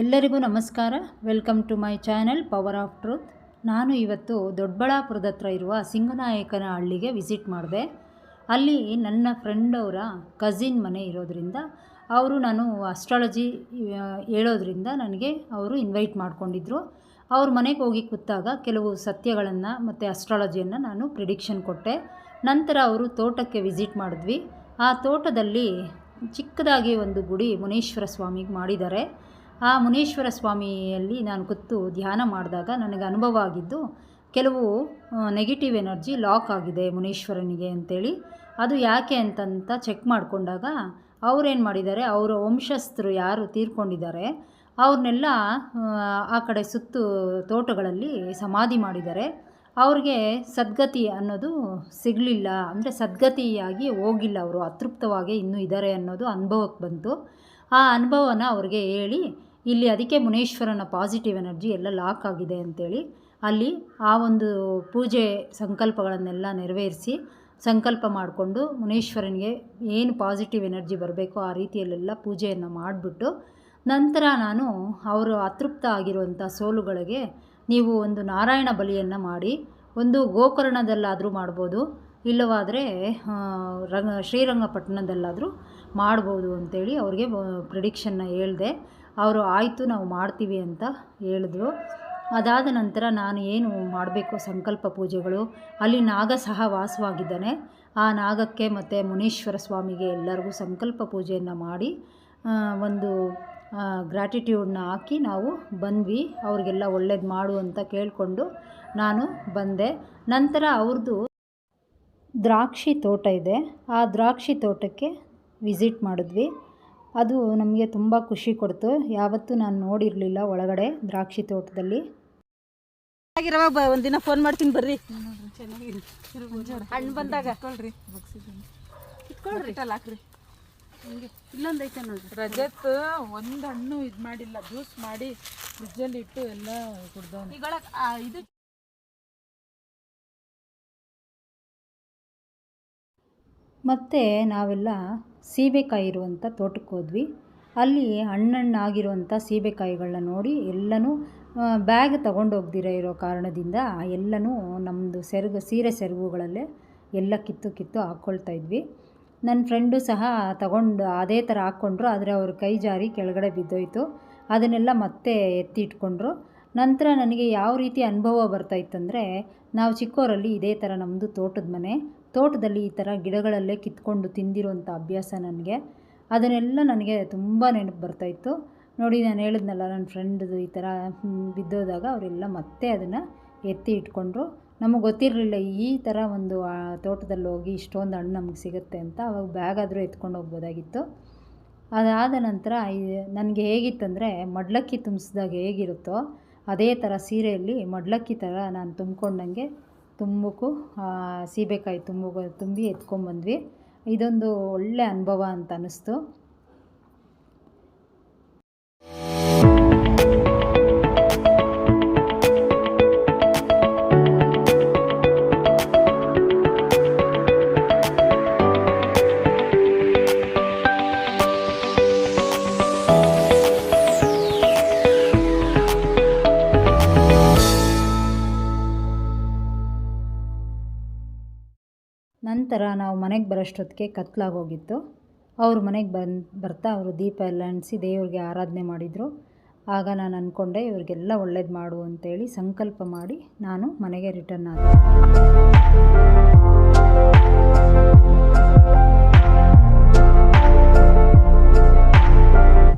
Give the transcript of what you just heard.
ಎಲ್ಲರಿಗೂ ನಮಸ್ಕಾರ. Welcome to my channel power of truth. ನಾನು ಇವತ್ತು ದೊಡ್ಡಬಳ್ಳಾಪುರದ ಹತ್ರ ಇರುವ ಸಿಂಗನಾಯಕನ ಹಳ್ಳಿಗೆ ವಿಸಿಟ್ ಮಾಡಿದೆ. ಅಲ್ಲಿ ನನ್ನ ಫ್ರೆಂಡ್ ಅವರ ಕಸಿನ್ ಮನೆ ಇರೋದ್ರಿಂದ ನಾನು ಅಸ್ಟ್ರಾಲಜಿ ಹೇಳೋದ್ರಿಂದ ನನಗೆ ಅವರು ಇನ್ವೈಟ್ ಮಾಡ್ಕೊಂಡಿದ್ರು. ಅವ್ರ ಮನೆಗೆ ಹೋಗಿ ಕೂತಾಗ ಕೆಲವು ಸತ್ಯಗಳನ್ನು ಮತ್ತು ಅಸ್ಟ್ರಾಲಜಿಯನ್ನು ನಾನು ಪ್ರಿಡಿಕ್ಷನ್ ಕೊಟ್ಟೆ. ನಂತರ ಅವರು ತೋಟಕ್ಕೆ ವಿಸಿಟ್ ಮಾಡಿದ್ವಿ. ಆ ತೋಟದಲ್ಲಿ ಚಿಕ್ಕದಾಗಿ ಒಂದು ಗುಡಿ ಮುನೀಶ್ವರ ಸ್ವಾಮಿಗೆ ಮಾಡಿದ್ದಾರೆ. ಆ ಮುನೀಶ್ವರ ಸ್ವಾಮಿಯಲ್ಲಿ ನಾನು ಕೂತು ಧ್ಯಾನ ಮಾಡಿದಾಗ ನನಗೆ ಅನುಭವ ಆಗಿದ್ದು, ಕೆಲವು ನೆಗೆಟಿವ್ ಎನರ್ಜಿ ಲಾಕ್ ಆಗಿದೆ ಮುನೀಶ್ವರನಿಗೆ ಅಂತೇಳಿ. ಅದು ಯಾಕೆ ಅಂತಂತ ಚೆಕ್ ಮಾಡಿಕೊಂಡಾಗ ಅವರೇನು ಮಾಡಿದ್ದಾರೆ, ಅವರ ವಂಶಸ್ಥರು ಯಾರು ತೀರ್ಕೊಂಡಿದ್ದಾರೆ ಅವ್ರನ್ನೆಲ್ಲ ಆ ಕಡೆ ಸುತ್ತು ತೋಟಗಳಲ್ಲಿ ಸಮಾಧಿ ಮಾಡಿದ್ದಾರೆ. ಅವ್ರಿಗೆ ಸದ್ಗತಿ ಅನ್ನೋದು ಸಿಗಲಿಲ್ಲ, ಅಂದರೆ ಸದ್ಗತಿಯಾಗಿ ಹೋಗಿಲ್ಲ, ಅವರು ಅತೃಪ್ತವಾಗಿ ಇನ್ನೂ ಇದ್ದಾರೆ ಅನ್ನೋದು ಅನುಭವಕ್ಕೆ ಬಂತು. ಆ ಅನುಭವನ ಅವ್ರಿಗೆ ಹೇಳಿ, ಇಲ್ಲಿ ಅದಕ್ಕೆ ಮುನೇಶ್ವರನ ಪಾಸಿಟಿವ್ ಎನರ್ಜಿ ಎಲ್ಲ ಲಾಕ್ ಆಗಿದೆ ಅಂಥೇಳಿ ಅಲ್ಲಿ ಆ ಒಂದು ಪೂಜೆ ಸಂಕಲ್ಪಗಳನ್ನೆಲ್ಲ ನೆರವೇರಿಸಿ ಸಂಕಲ್ಪ ಮಾಡಿಕೊಂಡು ಮುನೇಶ್ವರನಿಗೆ ಏನು ಪಾಸಿಟಿವ್ ಎನರ್ಜಿ ಬರಬೇಕೋ ಆ ರೀತಿಯಲ್ಲೆಲ್ಲ ಪೂಜೆಯನ್ನು ಮಾಡಿಬಿಟ್ಟು, ನಂತರ ನಾನು ಅವರು ಅತೃಪ್ತ ಆಗಿರುವಂಥ ಸೋಲುಗಳಿಗೆ ನೀವು ಒಂದು ನಾರಾಯಣ ಬಲಿಯನ್ನು ಮಾಡಿ, ಒಂದು ಗೋಕರ್ಣದಲ್ಲಾದರೂ ಮಾಡ್ಬೋದು, ಇಲ್ಲವಾದರೆ ಶ್ರೀರಂಗಪಟ್ಟಣದಲ್ಲಾದರೂ ಮಾಡ್ಬೋದು ಅಂಥೇಳಿ ಅವ್ರಿಗೆ ಪ್ರಿಡಿಕ್ಷನ್ನ ಹೇಳಿದೆ. ಅವರು ಆಯಿತು ನಾವು ಮಾಡ್ತೀವಿ ಅಂತ ಹೇಳಿದ್ರು. ಅದಾದ ನಂತರ ನಾನು ಏನು ಮಾಡಬೇಕು ಸಂಕಲ್ಪ ಪೂಜೆಗಳು, ಅಲ್ಲಿ ನಾಗ ಸಹ ವಾಸವಾಗಿದ್ದಾನೆ. ಆ ನಾಗಕ್ಕೆ ಮತ್ತು ಮುನೀಶ್ವರ ಸ್ವಾಮಿಗೆ ಎಲ್ಲರಿಗೂ ಸಂಕಲ್ಪ ಪೂಜೆಯನ್ನು ಮಾಡಿ ಒಂದು ಗ್ರ್ಯಾಟಿಟ್ಯೂಡನ್ನ ಹಾಕಿ ನಾವು ಬಂದ್ವಿ. ಅವ್ರಿಗೆಲ್ಲ ಒಳ್ಳೇದು ಮಾಡು ಅಂತ ಕೇಳಿಕೊಂಡು ನಾನು ಬಂದೆ. ನಂತರ ಅವ್ರದ್ದು ದ್ರಾಕ್ಷಿ ತೋಟ ಇದೆ, ಆ ದ್ರಾಕ್ಷಿ ತೋಟಕ್ಕೆ ವಿಸಿಟ್ ಮಾಡಿದ್ವಿ. ಅದು ನಮಗೆ ತುಂಬ ಖುಷಿ ಕೊಡ್ತು. ಯಾವತ್ತೂ ನಾನು ನೋಡಿರಲಿಲ್ಲ ಒಳಗಡೆ ದ್ರಾಕ್ಷಿ ತೋಟದಲ್ಲಿ. ಒಂದಿನ ಫೋನ್ ಮಾಡ್ತೀನಿ ಬರ್ರಿ, ಹಣ್ಣು ಬಂದಾಗ ಹಾಕ್ರಿ. ಇಲ್ಲೊಂದು ಐತೆ ನೋಡ್ರಿ, ರಜತ್ ಒಂದು ಹಣ್ಣು ಇದು ಮಾಡಿಲ್ಲ, ಜ್ಯೂಸ್ ಮಾಡಿ ಫ್ರಿಜ್ಜಲ್ಲಿ ಇಟ್ಟು ಎಲ್ಲ ಕುಡ್ದವನು. ಇದು ಮತ್ತು ನಾವೆಲ್ಲ ಸೀಬೆಕಾಯಿ ಇರುವಂಥ ತೋಟಕ್ಕೆ ಹೋದ್ವಿ. ಅಲ್ಲಿ ಹಣ್ಣಾಗಿರುವಂಥ ಸೀಬೆಕಾಯಿಗಳನ್ನ ನೋಡಿ ಎಲ್ಲನೂ ಬ್ಯಾಗ್ ತೊಗೊಂಡೋಗ್ದಿರ ಇರೋ ಕಾರಣದಿಂದ ಎಲ್ಲನೂ ನಮ್ಮದು ಸೀರೆ ಸೆರಗುಗಳಲ್ಲೇ ಎಲ್ಲ ಕಿತ್ತು ಹಾಕ್ಕೊಳ್ತಾ ಇದ್ವಿ. ನನ್ನ ಫ್ರೆಂಡು ಸಹ ತಗೊಂಡು ಅದೇ ಥರ ಹಾಕ್ಕೊಂಡ್ರು, ಆದರೆ ಅವ್ರ ಕೈ ಜಾರಿ ಕೆಳಗಡೆ ಬಿದ್ದೋಯ್ತು. ಅದನ್ನೆಲ್ಲ ಮತ್ತೆ ಎತ್ತಿ ಇಟ್ಕೊಂಡ್ರು. ನಂತರ ನನಗೆ ಯಾವ ರೀತಿ ಅನುಭವ ಬರ್ತಾಯಿತ್ತಂದರೆ, ನಾವು ಚಿಕ್ಕವರಲ್ಲಿ ಇದೇ ಥರ ನಮ್ಮದು ತೋಟದಲ್ಲಿ ಈ ಥರ ಗಿಡಗಳಲ್ಲೇ ಕಿತ್ಕೊಂಡು ತಿಂದಿರುವಂಥ ಅಭ್ಯಾಸ ನನಗೆ. ಅದನ್ನೆಲ್ಲ ನನಗೆ ತುಂಬ ನೆನಪು ಬರ್ತಾಯಿತ್ತು. ನೋಡಿ, ನಾನು ಹೇಳಿದ್ನಲ್ಲ ನನ್ನ ಫ್ರೆಂಡ್ದು ಈ ಥರ ಬಿದ್ದೋದಾಗ ಅವರೆಲ್ಲ ಮತ್ತೆ ಅದನ್ನು ಎತ್ತಿ ಇಟ್ಕೊಂಡ್ರು. ನಮಗೆ ಗೊತ್ತಿರಲಿಲ್ಲ ಈ ಥರ ಒಂದು ತೋಟದಲ್ಲಿ ಹೋಗಿ ಇಷ್ಟೊಂದು ಹಣ್ಣು ನಮಗೆ ಸಿಗುತ್ತೆ ಅಂತ. ಅವಾಗ ಬ್ಯಾಗಾದರೂ ಎತ್ಕೊಂಡು ಹೋಗ್ಬೋದಾಗಿತ್ತು. ಅದಾದ ನಂತರ ನನಗೆ ಹೇಗಿತ್ತಂದರೆ, ಮಡ್ಲಕ್ಕಿ ತುಂಬಿಸಿದಾಗ ಹೇಗಿರುತ್ತೋ ಅದೇ ಥರ ಸೀರೆಯಲ್ಲಿ ಮಡ್ಲಕ್ಕಿ ಥರ ನಾನು ತುಂಬ್ಕೊಂಡಂಗೆ ತುಂಬಕ್ಕೂ ಸೀಬೆಕಾಯಿ ತುಂಬಿ ಎತ್ಕೊಂಡ್ಬಂದ್ವಿ. ಇದೊಂದು ಒಳ್ಳೆ ಅನುಭವ ಅಂತ ಅನ್ನಿಸ್ತು. ನಂತರ ನಾವು ಮನೆಗೆ ಬರೋಷ್ಟೊತ್ತಿಗೆ ಕತ್ಲಾಗೋಗಿತ್ತು. ಅವ್ರ ಮನೆಗೆ ಬರ್ತಾ ಅವರು ದೀಪ ಎಲ್ಲ ಅಂಟಿಸಿ ದೇವ್ರಿಗೆ ಆರಾಧನೆ ಮಾಡಿದರು. ಆಗ ನಾನು ಅಂದ್ಕೊಂಡೆ ಇವ್ರಿಗೆಲ್ಲ ಒಳ್ಳೇದು ಮಾಡು ಅಂತೇಳಿ ಸಂಕಲ್ಪ ಮಾಡಿ ನಾನು ಮನೆಗೆ ರಿಟರ್ನ್ ಆದೆ.